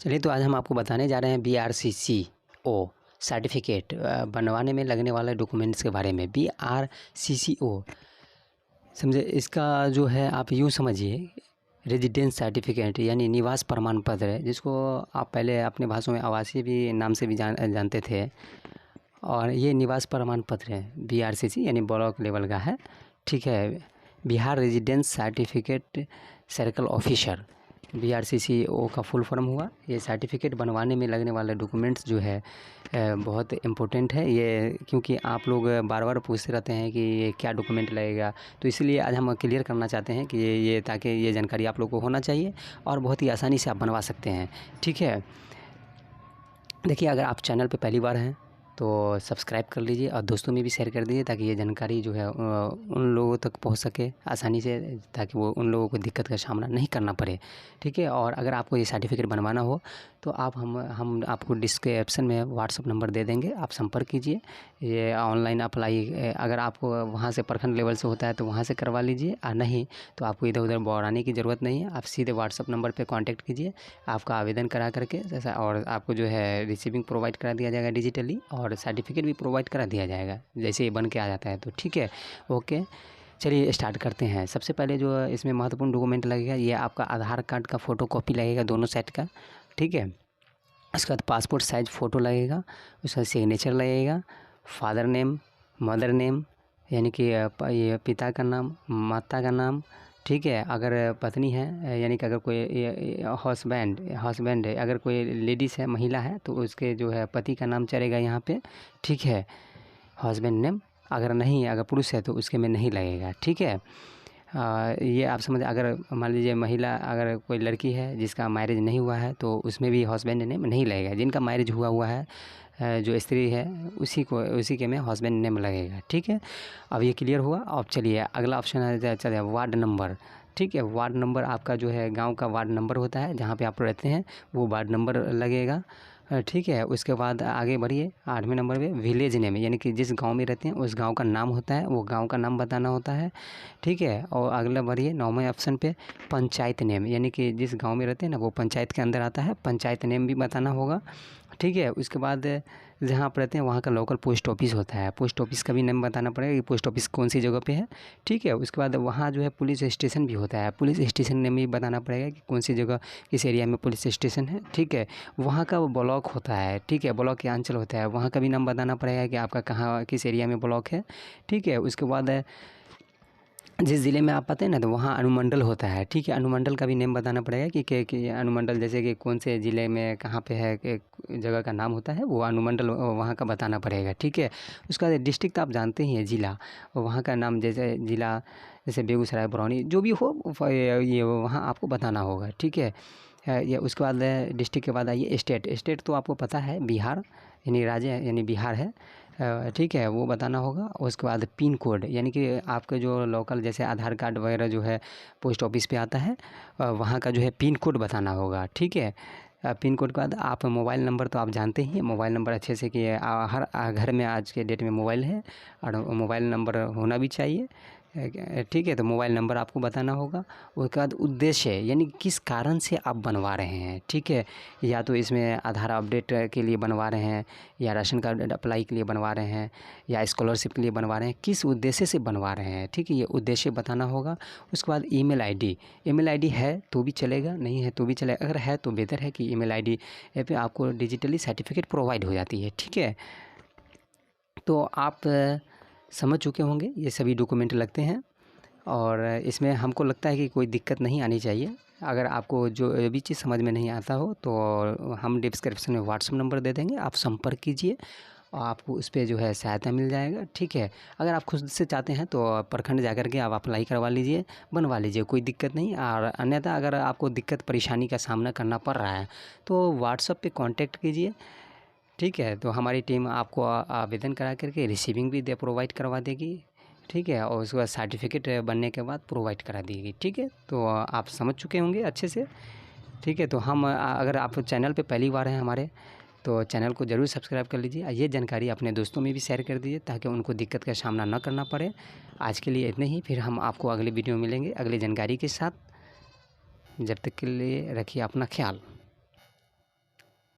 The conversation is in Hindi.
चलिए, तो आज हम आपको बताने जा रहे हैं BRCCO सर्टिफिकेट बनवाने में लगने वाले डॉक्यूमेंट्स के बारे में। BRCCO समझे, इसका जो है आप यूँ समझिए, रेजिडेंस सर्टिफिकेट यानी निवास प्रमाण पत्र है, जिसको आप पहले अपने भाषा में आवासीय भी नाम से भी जानते थे। और ये निवास प्रमाण पत्र है, BRCC यानी ब्लॉक लेवल का है। ठीक है, Bihar residence certificate circle officer, BRCCO का फुल फॉर्म हुआ। ये सर्टिफिकेट बनवाने में लगने वाले डॉक्यूमेंट्स जो है बहुत इम्पोर्टेंट है ये, क्योंकि आप लोग बार बार पूछते रहते हैं कि ये क्या डॉक्यूमेंट लगेगा। तो इसलिए आज हम क्लियर करना चाहते हैं कि ये ताकि ये जानकारी आप लोग को होना चाहिए और बहुत ही आसानी से आप बनवा सकते हैं। ठीक है, देखिए, अगर आप चैनल पे पहली बार हैं तो सब्सक्राइब कर लीजिए और दोस्तों में भी शेयर कर दीजिए, ताकि ये जानकारी जो है उन लोगों तक पहुंच सके आसानी से, ताकि वो उन लोगों को दिक्कत का सामना नहीं करना पड़े। ठीक है, और अगर आपको ये सर्टिफिकेट बनवाना हो तो आप हम आपको डिस्क्रिप्शन में व्हाट्सअप नंबर दे देंगे, आप संपर्क कीजिए। ये ऑनलाइन अप्लाई अगर आपको वहाँ से प्रखंड लेवल से होता है तो वहाँ से करवा लीजिए, और नहीं तो आपको इधर उधर दौड़ाने की ज़रूरत नहीं है। आप सीधे व्हाट्सअप नंबर पर कॉन्टैक्ट कीजिए, आपका आवेदन करा करके जैसा, और आपको जो है रिसीविंग प्रोवाइड करा दिया जाएगा डिजिटली, और सर्टिफिकेट भी प्रोवाइड करा दिया जाएगा जैसे ये बन के आ जाता है। तो ठीक है, ओके, चलिए स्टार्ट करते हैं। सबसे पहले जो इसमें महत्वपूर्ण डॉक्यूमेंट लगेगा, ये आपका आधार कार्ड का फ़ोटोकॉपी लगेगा, दोनों सेट का। ठीक है, उसके बाद पासपोर्ट साइज़ फ़ोटो लगेगा, उसका सिग्नेचर लगेगा, फादर नेम, मदर नेम यानी कि ये पिता का नाम, माता का नाम। ठीक है, अगर पत्नी है यानी कि अगर कोई हस्बैंड है, अगर कोई लेडीज़ है, महिला है, तो उसके जो है पति का नाम चलेगा यहाँ पे। ठीक है, हस्बैंड नेम। अगर नहीं, अगर पुरुष है तो उसके में नहीं लगेगा। ठीक है, ये आप समझ, अगर मान लीजिए महिला, अगर कोई लड़की है जिसका मैरिज नहीं हुआ है तो उसमें भी हस्बैंड नेम नहीं लगेगा। जिनका मैरिज हुआ है, जो स्त्री है, उसी के में हस्बैंड नेम लगेगा। ठीक है, अब ये क्लियर हुआ। अब चलिए अगला ऑप्शन है, चलिए वार्ड नंबर। ठीक है, वार्ड नंबर आपका जो है गांव का वार्ड नंबर होता है, जहाँ पे आप रहते हैं वो वार्ड नंबर लगेगा। ठीक है, उसके बाद आगे बढ़िए 8वें नंबर पे विलेज नेम, यानी कि जिस गांव में रहते हैं उस गांव का नाम होता है, वो गांव का नाम बताना होता है। ठीक है, और अगला बढ़िए 9वें ऑप्शन पे पंचायत नेम, यानी कि जिस गांव में रहते हैं ना वो पंचायत के अंदर आता है, पंचायत नेम भी बताना होगा। ठीक है, उसके बाद जहाँ आप रहते हैं वहाँ का लोकल पोस्ट ऑफिस होता है, पोस्ट ऑफिस का भी नेम बताना पड़ेगा कि पोस्ट ऑफिस कौन सी जगह पे है। ठीक है, उसके बाद वहाँ जो है पुलिस स्टेशन भी होता है, पुलिस स्टेशन नेम भी बताना पड़ेगा कि कौन सी जगह, किस एरिया में पुलिस स्टेशन है। ठीक है, वहाँ का ब्लॉक होता है। ठीक है, ब्लॉक या अंचल होता है, वहाँ का भी नाम बताना पड़ेगा कि आपका कहाँ, किस एरिया में ब्लॉक है। ठीक है, उसके बाद जिस ज़िले में आप आते हैं ना तो वहाँ अनुमंडल होता है। ठीक है, अनुमंडल का भी नेम बताना पड़ेगा कि अनुमंडल, जैसे कि कौन से ज़िले में कहाँ पे है, एक जगह का नाम होता है, वो अनुमंडल वहाँ का बताना पड़ेगा। ठीक है, उसका डिस्ट्रिक्ट तो आप जानते ही हैं, ज़िला, वहाँ का नाम, जैसे ज़िला जैसे बेगूसराय, बरौनी, जो भी हो ये वहाँ आपको बताना होगा। ठीक है, ये उसके बाद डिस्ट्रिक्ट के बाद आइए स्टेट तो आपको पता है, बिहार यानी राज्य यानी बिहार है। ठीक है, वो बताना होगा। उसके बाद पिन कोड, यानी कि आपके जो लोकल जैसे आधार कार्ड वगैरह जो है पोस्ट ऑफिस पे आता है, वहाँ का जो है पिन कोड बताना होगा। ठीक है, पिन कोड के बाद आप मोबाइल नंबर तो आप जानते ही हैं, मोबाइल नंबर अच्छे से कि हर घर में आज के डेट में मोबाइल है और मोबाइल नंबर होना भी चाहिए। ठीक है, तो मोबाइल नंबर आपको बताना होगा। उसके बाद उद्देश्य, यानी किस कारण से आप बनवा रहे हैं। ठीक है, या तो इसमें आधार अपडेट के लिए बनवा रहे हैं, या राशन कार्ड अप्लाई के लिए बनवा रहे हैं, या स्कॉलरशिप के लिए बनवा रहे हैं, किस उद्देश्य से बनवा रहे हैं। ठीक है, ये उद्देश्य बताना होगा। उसके बाद ईमेल आईडी है तो भी चलेगा, नहीं है तो भी चलेगा। अगर है तो बेहतर है कि ईमेल आईडी पे आपको डिजिटली सर्टिफिकेट प्रोवाइड हो जाती है। ठीक है, तो आप समझ चुके होंगे ये सभी डॉक्यूमेंट लगते हैं, और इसमें हमको लगता है कि कोई दिक्कत नहीं आनी चाहिए। अगर आपको जो भी चीज़ समझ में नहीं आता हो तो हम डिस्क्रिप्शन में व्हाट्सअप नंबर दे देंगे, आप संपर्क कीजिए और आपको उस पर जो है सहायता मिल जाएगा। ठीक है, अगर आप खुद से चाहते हैं तो प्रखंड जाकर के आप अप्लाई करवा लीजिए, बनवा लीजिए, कोई दिक्कत नहीं। और अन्यथा अगर आपको दिक्कत परेशानी का सामना करना पड़ रहा है तो व्हाट्सअप पे कांटेक्ट कीजिए। ठीक है, तो हमारी टीम आपको आवेदन करा करके रिसीविंग भी प्रोवाइड करवा देगी। ठीक है, और उसके बाद सर्टिफिकेट बनने के बाद प्रोवाइड करा देगी। ठीक है, तो आप समझ चुके होंगे अच्छे से। ठीक है, तो हम अगर आप चैनल पे पहली बार हैं हमारे, तो चैनल को ज़रूर सब्सक्राइब कर लीजिए। ये जानकारी अपने दोस्तों में भी शेयर कर दीजिए, ताकि उनको दिक्कत का सामना न करना पड़े। आज के लिए इतने ही, फिर हम आपको अगले वीडियो में मिलेंगे अगली जानकारी के साथ। जब तक के लिए रखिए अपना ख्याल।